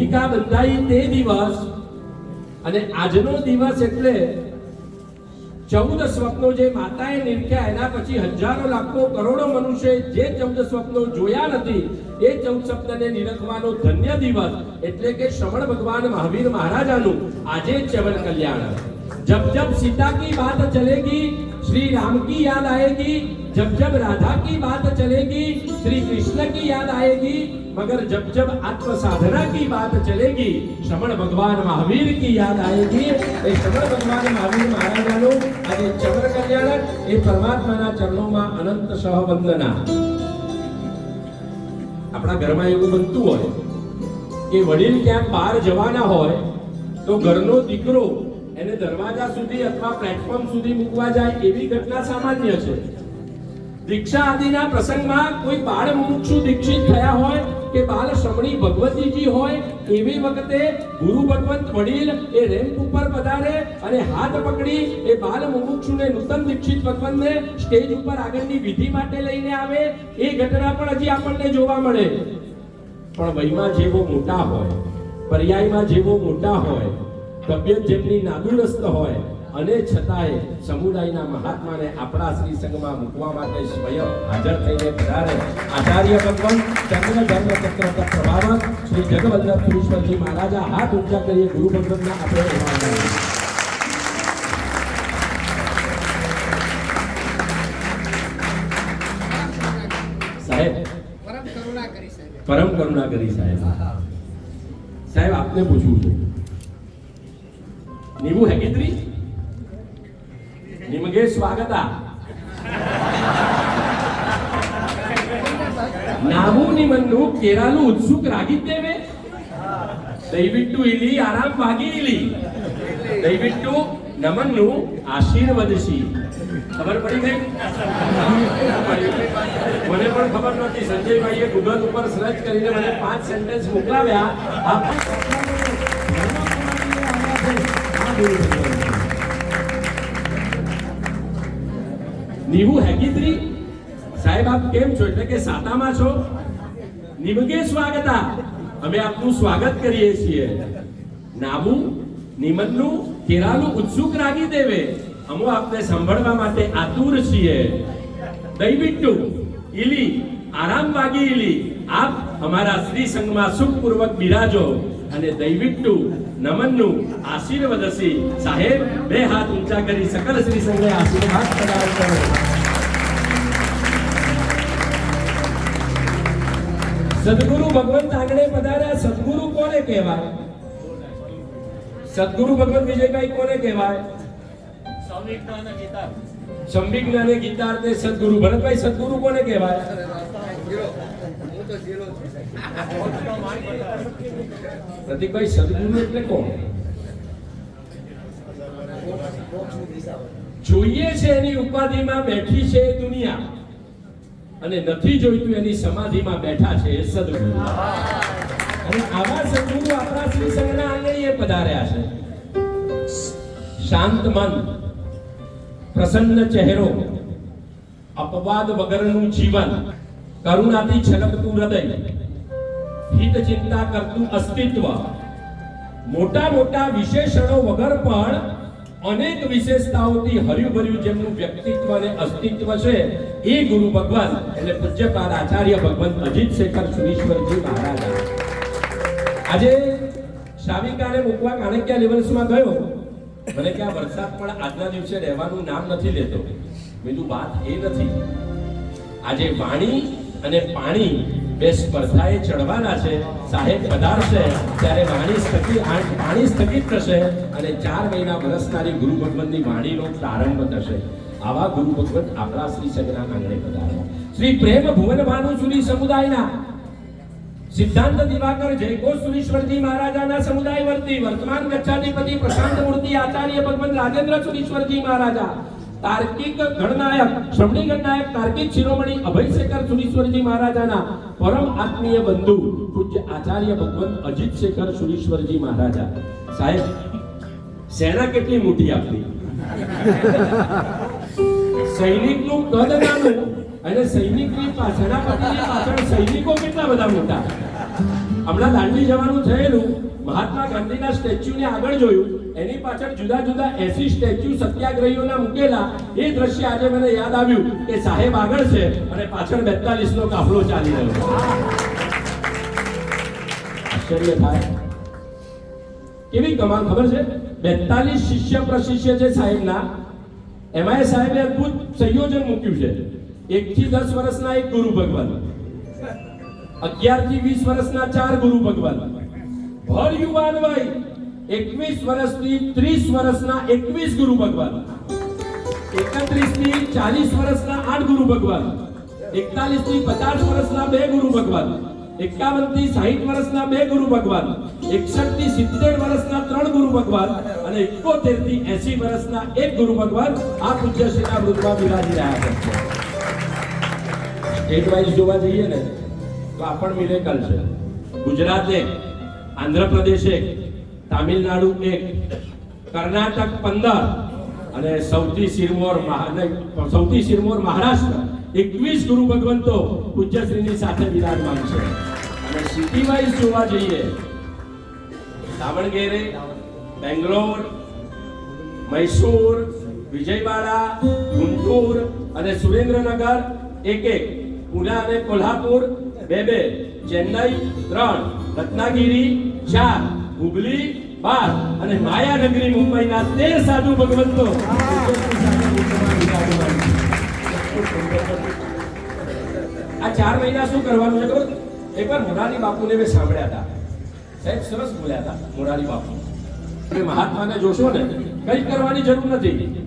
ભૂમિકા બંધાઈ તે દિવસ અને આજનો દિવસ એટલે 14 સ્વપ્નો જે માતાએ નિરખ્યા એના પછી હજારો લાખો કરોડો મનુષ્ય જે 14 સ્વપ્નો જોયા નથી એ 14 સ્વપ્નને નિરખવાનો ધન્ય દિવસ એટલે કે શ્રવણ ભગવાન મહાવીર મહારાજાનું આજે ચ્યવન કલ્યાણ. जब जब सीता की बात चलेगी श्री राम की याद आएगी, जब जब राधा की बात चलेगी श्री कृष्ण की याद आएगी, मगर जब जब आत्म साधना की बात चलेगी श्रवण भगवान महावीर की याद आएगी. એ શ્રવણ ભગવાન મહાવીર મહારાજાનું આજે ચ્યવન કલ્યાણ એ પરમાત્માના ચરણોમાં અનંત સહવંદના. આપણા ઘરમાં એવું બનતું હોય કે વડીલ ક્યાંક બહાર જવાના હોય તો ઘરનો દીકરો એને દરવાજા સુધી અથવા પ્લેટફોર્મ સુધી મૂકવા જાય એવી ઘટના સામાન્ય છે. દીક્ષા આદિના પ્રસંગમાં કોઈ બાળ મુમુક્ષુ દીક્ષિત થયા હોય કે બાલ શ્રમણી ભગવતીજી હોય એવી વખતે ગુરુ ભગવંત વડીલ એ રેમ્પ ઉપર પધારે અને હાથ પકડી એ બાલ મુમુક્ષુને નૂતન દીક્ષિત ભગવંતને સ્ટેજ ઉપર આગળની વિધિ માટે લઈને આવે. એ ઘટના પણ હજી આપણને જોવા મળે. પણ વયમાં જેવો મોટા હોય, પર્યાયમાં જેવો મોટા હોય, તબિયત જેમની નાદુરસ્ત હોય અને છતાંય સમુદાયના મહાત્માને આપણા શ્રી સંઘમાં મૂકવા માટે સ્વયં હાજર થઈને પધારે આચાર્ય ભગવાન ચંદ્ર ધર્મ ચક્ર પ્રભાવક શ્રી જગવલ્લભ સુરેશ્વરજી મહારાજા હાથ ઊંચા કરીએ ગુરુ ભગવંતના આપણે સાહેબ પરમ કરુણા કરી સાહેબ. સાહેબ આપને પૂછવું છે ನೀವು ಹೇಗಿದ್ರಿ? ನಿಮಗೆ ಸ್ವಾಗತ. ನಾವು ನಿಮ್ಮನ್ನು ಕೇಳಲು ಉತ್ಸುಕರಾಗಿದ್ದೇವೆ. ದಯವಿಟ್ಟು ಇಲ್ಲಿ ಆರಾಮವಾಗಿ ಇಲ್ಲಿ, ದಯವಿಟ್ಟು ನಮ್ಮನ್ನು ಆಶೀರ್ವದಿಸಿ. ખબર પડી ગઈ? મને પણ ખબર નથી. સંજયભાઈએ ગૂગલ ઉપર સર્ચ કરીને મને 5 સેન્ટેન્સ મોકલાવ્યા. ನೀವು ಹೇಗಿದ್ರಿ? સાહેબ આપ કેમ છો એટલે કે સાતામાં છો. નિಮಗೆ સ્વાગત. અમે આપનું સ્વાગત કરીએ છીએ. નાવું નિમનનું કેરાલું ઉત્સુક રાગી દેવે. અમે આપને સાંભળવા માટે આતુર છીએ. દયવિટ્ટુ ઇલી આરામવાગી ઇલી આપ અમારા શ્રી સંઘમાં સુખપૂર્વક બિરાજો અને દયવિટ્ટુ નમનનું આશીર્વદસી. સાહેબ બે હાથ ઊંચા કરી સકલ શ્રી સંઘે આશીર્વાદ પ્રદાન કરો. સદગુરુ ભગવંત આંગણે પધાર્યા. સદગુરુ કોને કહેવાય? સદગુરુ ભગવંત વિજયભાઈ કોને કહેવાય? સંવિજ્ઞાને ગીતાર તે સદગુરુ. ભરતભાઈ સદગુરુ કોને કહેવાય? પ્રતિકભાઈ સદગુરુ એટલે કોણ? જોઈએ છે એની ઉપાધિમાં બેઠી છે એ દુનિયા અને નથી જોઈતું એની સમાધિમાં બેઠા છે એ સદગુરુ. અને આવા સદગુરુ આપણા શ્રી સંઘના આંગણે પધાર્યા છે. શાંત મન, પ્રસન્ન ચહેરો, અપવાદ વગરનું જીવન, કરુણાથી છલકતું હૃદય, હિત ચિંતા કરતું અસ્તિત્વ, મોટા મોટા વિશેષણો વગર પણ અનેક વિશેષતાઓથી હર્યું ભર્યું જેમનું વ્યક્તિત્વ અને અસ્તિત્વ છે એ ગુરુ ભગવાન એટલે પૂજ્યપાદ આચાર્ય ભગવાન અજીત શેખર સુરીશ્વરજી મહારાજ. આજે શાવિકાને મૂકવા કાણક્યા લેવલ્સમાં ગયો. મને કે આ વરસાદ પણ આજના દિવસે રહેવાનું નામ નથી લેતો. બીજું વાત એ નથી. આજે વાણી અને પાણી બે સ્પર્ધાએ ચડવાના છે. સાહેબ પધારશે ત્યારે પાણી સ્થગિત થશે અને 4 મહિના વરસનારી ગુરુ ભગવંતની વાણીનો પ્રારંભ થશે. આવા ગુરુ ભગવંત આપણા શ્રી સંઘના આંગણે પધાર્યા. શ્રી પ્રેમ ભુવન ભાનુસુરી સમુદાયના સિદ્ધાંત દિવાકર જયઘોષ સુરીશ્વરજી મહારાજાના સમુદાય વર્તી વર્તમાન ગચ્છાધિપતિ પ્રશાંત મૂર્તિ આચાર્ય ભગવાન રાજેન્દ્ર સુરીશ્વરજી મહારાજા, તાર્કિક ગણનાયક શ્રમણી ગણનાયક તાર્કિક શિરોમણી અભયશેખર સુરીશ્વરજી મહારાજાના પરમ આત્મીય બંધુ પૂજ્ય આચાર્ય ભગવાન અજીત શેખર સુરીશ્વરજી મહારાજા. સાહેબ સેના કેટલી મોટી આપણી. સૈનિકનું કદ નાનું અને સૈનિકની સેનાપતિની પાછળ સૈનિકો કેટલા બધા મોટા. હમણાં દાંડી જવાનું થયેલું મહાત્મા ગાંધીના સ્ટેચ્યુને આગળ જોયું, એની પાછળ જુદા જુદા 80 સ્ટેચ્યુ સત્યાગ્રહીઓના મૂકેલા. એ દ્રશ્ય આજે મને યાદ આવ્યું કે સાહેબ આગળ છે અને પાછળ 42 નો કાફલો ચાલી રહ્યો છે. આશ્ચર્ય થાય. કેવી કમાલ ખબર છે? 42 શિષ્ય પ્રશિષ્ય છે સાહેબના. એમાં સાહેબે અદ્ભુત સંયોજન મૂક્યું છે. 1 થી 10 વર્ષના એક ગુરુ ભગવાન, 11 થી 20 વર્ષના 4 ગુરુ ભગવાન, ભર યુવાન વય 21 વર્ષથી 30 વર્ષના 21 ગુરુ ભગવાન, 31 થી 40 વર્ષના 8 ગુરુ ભગવાન, 41 થી 50 વર્ષના 2 ગુરુ ભગવાન, 51 થી 60 વર્ષના 2 ગુરુ ભગવાન, 61 થી 70 વર્ષના 3 ગુરુ ભગવાન અને 71 થી 80 વર્ષના 1 ગુરુ ભગવાન આ પૂજ્યશ્રીના વૃદ્ધમાં બિરાજી રહ્યા છે. સ્ટેટ વાઇઝ જોવા જઈએ ને તો આ પણ મિરેકલ છે. ગુજરાત એક, આંધ્રપ્રદેશ એક, તામિલનાડુ એક, કર્ણાટક 15 અને સૌથી સિરમોર મહારાષ્ટ્ર 21 ગુરુ ભગવંતો પૂજ્યશ્રીની સાથે બિરાજમાન છે. અને સિટી વાઇઝ જોવા જઈએ, દાવણગેરે, બેંગ્લોર, મૈસૂર, વિજયવાડા, ગુંટૂર અને સુરેન્દ્રનગર 1-1, પુના અને કોલ્હાપુર 2-2, ચેન્નઈ 3, રત્નાગીરી 4, હુબલી 12 અને માયાનગરી મુંબઈના 13 સાધુ ભગવંતો આ 4 મહિના શું કરવાનું છે ખબર? એકવાર મોરારી બાપુને મેં સાંભળ્યા હતા. સાહેબ સરસ બોલ્યા હતા મોરારી બાપુ. મહાત્માને જોશો ને, કંઈ કરવાની જરૂર નથી.